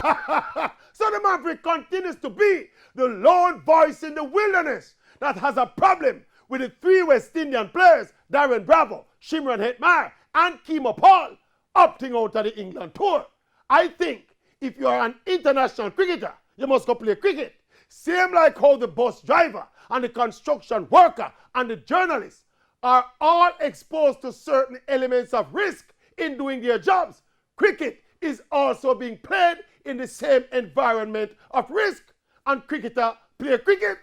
So the Maverick continues to be the lone voice in the wilderness that has a problem with the three West Indian players, Darren Bravo, Shimron Hetmar, and Kimo Paul, opting out of the England tour. I think if you are an international cricketer, you must go play cricket. Same like how the bus driver and the construction worker and the journalist are all exposed to certain elements of risk in doing their jobs. Cricket is also being played in the same environment of risk, and cricketer play cricket.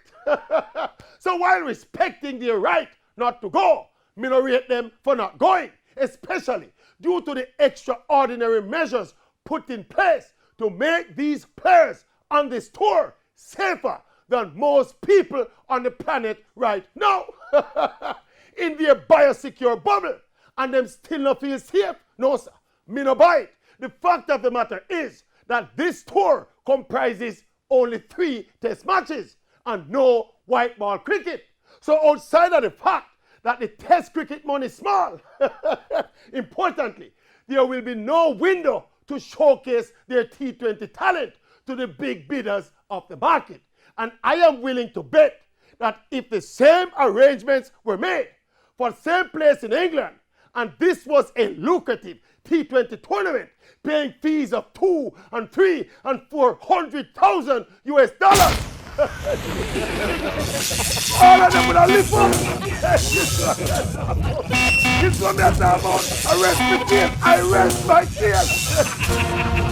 So while respecting their right not to go, me no rate them for not going, especially due to the extraordinary measures put in place to make these players on this tour safer than most people on the planet right now. In their biosecure bubble, and them still not feel safe. No, sir, me no buy it. The fact of the matter is that this tour comprises only 3 test matches and no white ball cricket. So outside of the fact that the test cricket money is small, importantly, there will be no window to showcase their T20 talent to the big bidders of the market. And I am willing to bet that if the same arrangements were made for the same place in England, and this was a lucrative T20 tournament, paying fees of $200,000 and $300,000 and $400,000 US. All of them would have live up. This one me a talk about. I rest my case. I rest my case.